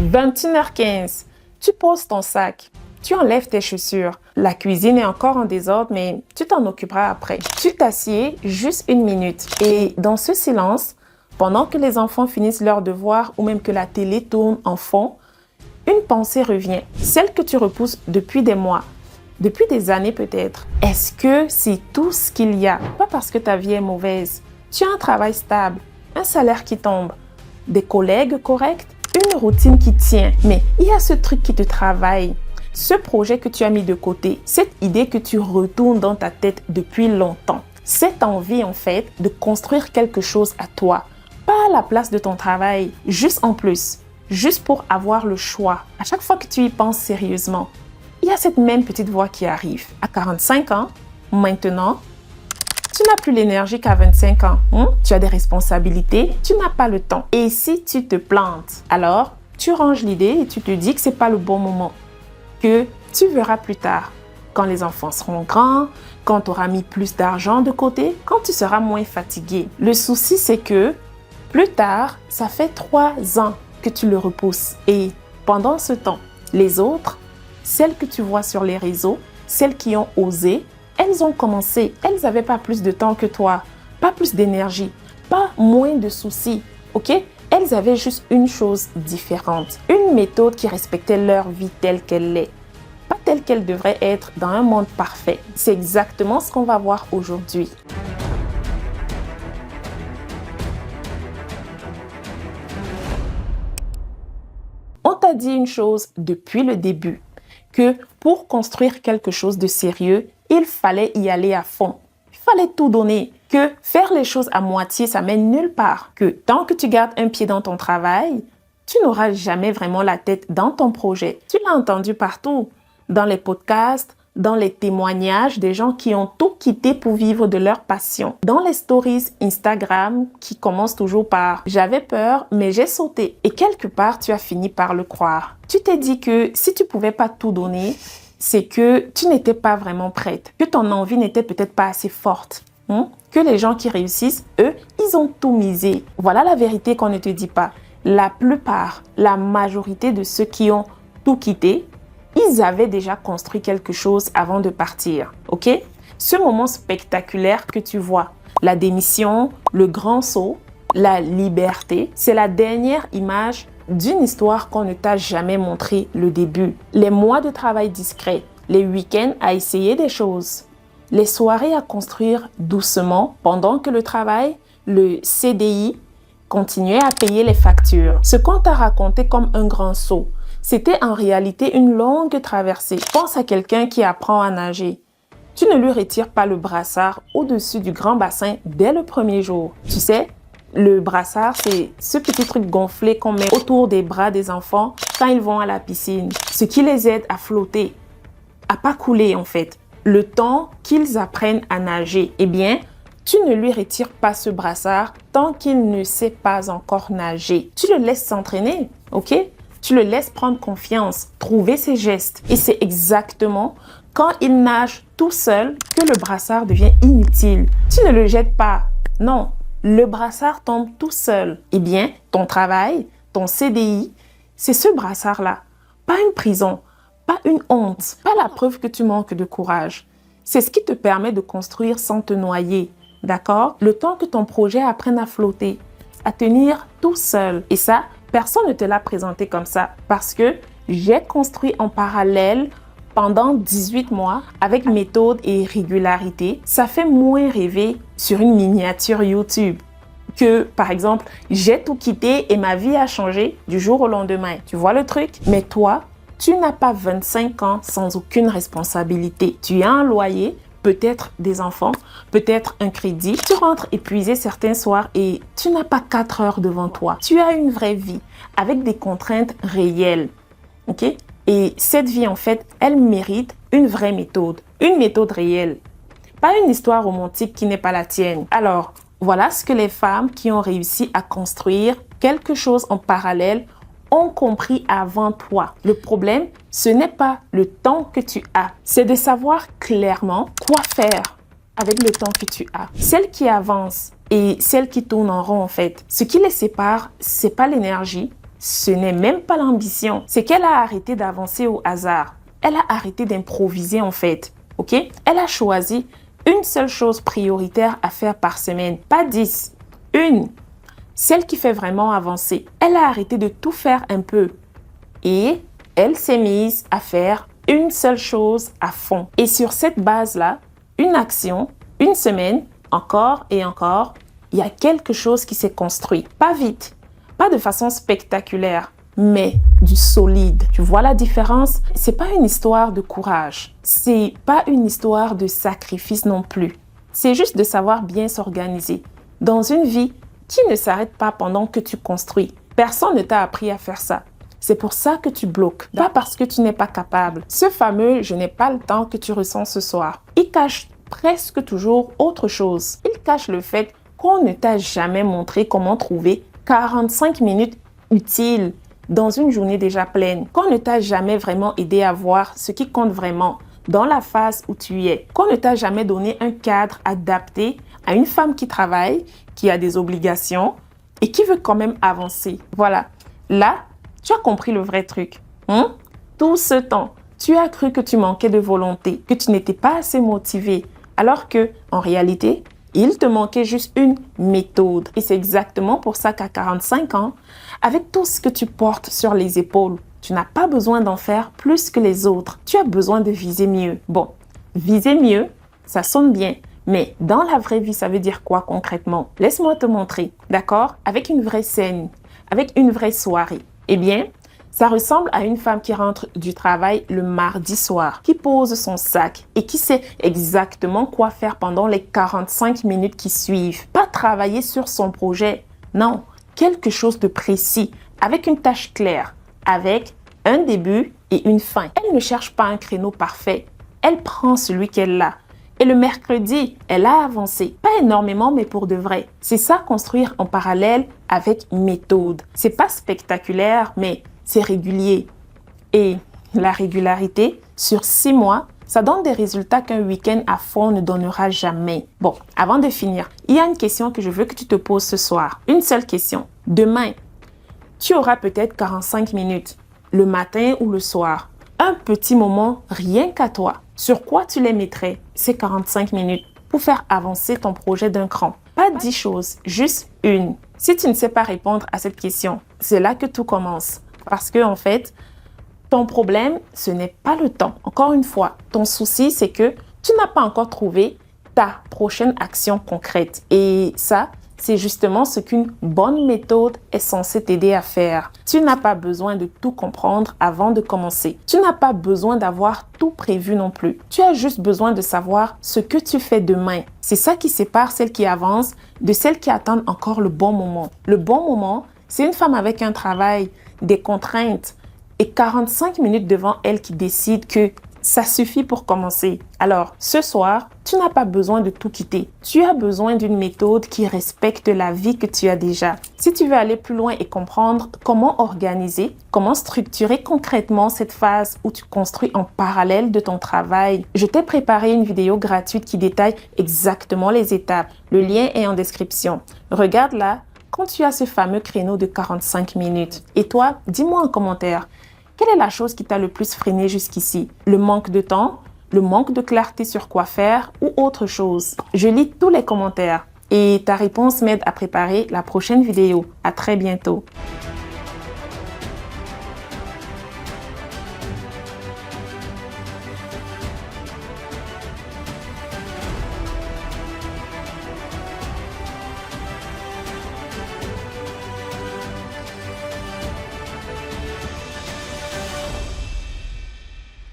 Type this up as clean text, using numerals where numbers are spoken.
21h15, tu poses ton sac, tu enlèves tes chaussures. La cuisine est encore en désordre, mais tu t'en occuperas après. Tu t'assieds juste 1 minute. Et dans ce silence, pendant que les enfants finissent leurs devoirs ou même que la télé tourne en fond, une pensée revient, celle que tu repousses depuis des mois, depuis des années peut-être. Est-ce que c'est tout ce qu'il y a? Pas parce que ta vie est mauvaise. Tu as un travail stable, un salaire qui tombe, des collègues corrects, une routine qui tient. Mais il y a ce truc qui te travaille, ce projet que tu as mis de côté, cette idée que tu retournes dans ta tête depuis longtemps. Cette envie en fait de construire quelque chose à toi, pas à la place de ton travail, juste en plus, juste pour avoir le choix. À chaque fois que tu y penses sérieusement, il y a cette même petite voix qui arrive. À 45 ans, maintenant, tu n'as plus l'énergie qu'à 25 ans. Tu as des responsabilités, tu n'as pas le temps. Et si tu te plantes, alors tu ranges l'idée et tu te dis que ce n'est pas le bon moment, que tu verras plus tard, quand les enfants seront grands, quand tu auras mis plus d'argent de côté, quand tu seras moins fatigué. Le souci, c'est que plus tard, ça fait 3 ans que tu le repousses. Et pendant ce temps, les autres, celles que tu vois sur les réseaux, celles qui ont osé, elles ont commencé. Elles n'avaient pas plus de temps que toi, pas plus d'énergie, pas moins de soucis, ok? Elles avaient juste une chose différente, une méthode qui respectait leur vie telle qu'elle est, pas telle qu'elle devrait être dans un monde parfait. C'est exactement ce qu'on va voir aujourd'hui. On t'a dit une chose depuis le début, que pour construire quelque chose de sérieux, il fallait y aller à fond. Il fallait tout donner. Que faire les choses à moitié, ça mène nulle part. Que tant que tu gardes un pied dans ton travail, tu n'auras jamais vraiment la tête dans ton projet. Tu l'as entendu partout, dans les podcasts, dans les témoignages des gens qui ont tout quitté pour vivre de leur passion. Dans les stories Instagram qui commencent toujours par « j'avais peur, mais j'ai sauté ». Et quelque part, tu as fini par le croire. Tu t'es dit que si tu pouvais pas tout donner, c'est que tu n'étais pas vraiment prête, que ton envie n'était peut-être pas assez forte. Que les gens qui réussissent, eux, ils ont tout misé. Voilà la vérité qu'on ne te dit pas. La plupart, la majorité de ceux qui ont tout quitté, ils avaient déjà construit quelque chose avant de partir, ok? Ce moment spectaculaire que tu vois, la démission, le grand saut, la liberté, c'est la dernière image d'une histoire qu'on ne t'a jamais montré le début. Les mois de travail discret, les week-ends à essayer des choses, les soirées à construire doucement pendant que le travail, le CDI, continuait à payer les factures. Ce qu'on t'a raconté comme un grand saut, c'était en réalité une longue traversée. Pense à quelqu'un qui apprend à nager. Tu ne lui retires pas le brassard au-dessus du grand bassin dès le premier jour. Tu sais, le brassard, c'est ce petit truc gonflé qu'on met autour des bras des enfants quand ils vont à la piscine. Ce qui les aide à flotter, à pas couler en fait. Le temps qu'ils apprennent à nager, eh bien, tu ne lui retires pas ce brassard tant qu'il ne sait pas encore nager. Tu le laisses s'entraîner, ok? Tu le laisses prendre confiance, trouver ses gestes. Et c'est exactement quand il nage tout seul que le brassard devient inutile. Tu ne le jettes pas. Non, le brassard tombe tout seul. Eh bien, ton travail, ton CDI, c'est ce brassard-là. Pas une prison, pas une honte, pas la preuve que tu manques de courage. C'est ce qui te permet de construire sans te noyer. D'accord? Le temps que ton projet apprenne à flotter, à tenir tout seul. Et ça, personne ne te l'a présenté comme ça parce que j'ai construit en parallèle pendant 18 mois avec méthode et régularité. Ça fait moins rêver sur une miniature YouTube que, par exemple, j'ai tout quitté et ma vie a changé du jour au lendemain. Tu vois le truc? Mais toi, tu n'as pas 25 ans sans aucune responsabilité. Tu as un loyer, peut-être des enfants, peut-être un crédit. Tu rentres épuisé certains soirs et tu n'as pas 4 heures devant toi. Tu as une vraie vie avec des contraintes réelles. Ok? Et cette vie, en fait, elle mérite une vraie méthode. Une méthode réelle. Pas une histoire romantique qui n'est pas la tienne. Alors, voilà ce que les femmes qui ont réussi à construire quelque chose en parallèle ont compris avant toi. Le problème, ce n'est pas le temps que tu as. C'est de savoir clairement quoi faire avec le temps que tu as. Celles qui avancent et celles qui tournent en rond, en fait, ce qui les sépare, c'est pas l'énergie, ce n'est même pas l'ambition. C'est qu'elle a arrêté d'avancer au hasard. Elle a arrêté d'improviser en fait. Ok? Elle a choisi une seule chose prioritaire à faire par semaine. Pas 10. Une. Celle qui fait vraiment avancer. Elle a arrêté de tout faire un peu. Et elle s'est mise à faire une seule chose à fond. Et sur cette base-là, une action, une semaine, encore et encore, il y a quelque chose qui s'est construit. Pas vite, pas de façon spectaculaire, mais du solide. Tu vois la différence? C'est pas une histoire de courage. C'est pas une histoire de sacrifice non plus. C'est juste de savoir bien s'organiser. Dans une vie qui ne s'arrête pas pendant que tu construis. Personne ne t'a appris à faire ça. C'est pour ça que tu bloques, pas parce que tu n'es pas capable. Ce fameux « je n'ai pas le temps » que tu ressens ce soir, il cache presque toujours autre chose. Il cache le fait qu'on ne t'a jamais montré comment trouver 45 minutes utiles dans une journée déjà pleine. Qu'on ne t'a jamais vraiment aidé à voir ce qui compte vraiment dans la phase où tu es. Qu'on ne t'a jamais donné un cadre adapté à une femme qui travaille, qui a des obligations et qui veut quand même avancer. Voilà. Là, tu as compris le vrai truc. Tout ce temps, tu as cru que tu manquais de volonté, que tu n'étais pas assez motivé, alors que, en réalité, il te manquait juste une méthode. Et c'est exactement pour ça qu'à 45 ans, avec tout ce que tu portes sur les épaules, tu n'as pas besoin d'en faire plus que les autres. Tu as besoin de viser mieux. Bon, viser mieux, ça sonne bien. Mais dans la vraie vie, ça veut dire quoi concrètement? Laisse-moi te montrer, d'accord? Avec une vraie scène, avec une vraie soirée. Eh bien, ça ressemble à une femme qui rentre du travail le mardi soir, qui pose son sac et qui sait exactement quoi faire pendant les 45 minutes qui suivent. Pas travailler sur son projet, non, quelque chose de précis, avec une tâche claire, avec un début et une fin. Elle ne cherche pas un créneau parfait, elle prend celui qu'elle a. Et le mercredi, elle a avancé. Pas énormément, mais pour de vrai. C'est ça, construire en parallèle avec méthode. C'est pas spectaculaire, mais c'est régulier. Et la régularité, sur 6 mois, ça donne des résultats qu'un week-end à fond ne donnera jamais. Bon, avant de finir, il y a une question que je veux que tu te poses ce soir. Une seule question. Demain, tu auras peut-être 45 minutes, le matin ou le soir. Un petit moment rien qu'à toi. Sur quoi tu les mettrais, ces 45 minutes, pour faire avancer ton projet d'un cran? Pas 10 choses, juste une. Si tu ne sais pas répondre à cette question, c'est là que tout commence. Parce que, en fait, ton problème, ce n'est pas le temps. Encore une fois, ton souci, c'est que tu n'as pas encore trouvé ta prochaine action concrète. Et ça, c'est justement ce qu'une bonne méthode est censée t'aider à faire. Tu n'as pas besoin de tout comprendre avant de commencer. Tu n'as pas besoin d'avoir tout prévu non plus. Tu as juste besoin de savoir ce que tu fais demain. C'est ça qui sépare celles qui avancent de celles qui attendent encore le bon moment. Le bon moment, c'est une femme avec un travail, des contraintes et 45 minutes devant elle qui décide que ça suffit pour commencer. Alors, ce soir, tu n'as pas besoin de tout quitter. Tu as besoin d'une méthode qui respecte la vie que tu as déjà. Si tu veux aller plus loin et comprendre comment organiser, comment structurer concrètement cette phase où tu construis en parallèle de ton travail, je t'ai préparé une vidéo gratuite qui détaille exactement les étapes. Le lien est en description. Regarde là, quand tu as ce fameux créneau de 45 minutes. Et toi, dis-moi en commentaire, quelle est la chose qui t'a le plus freiné jusqu'ici? Le manque de temps, le manque de clarté sur quoi faire ou autre chose? Je lis tous les commentaires et ta réponse m'aide à préparer la prochaine vidéo. À très bientôt.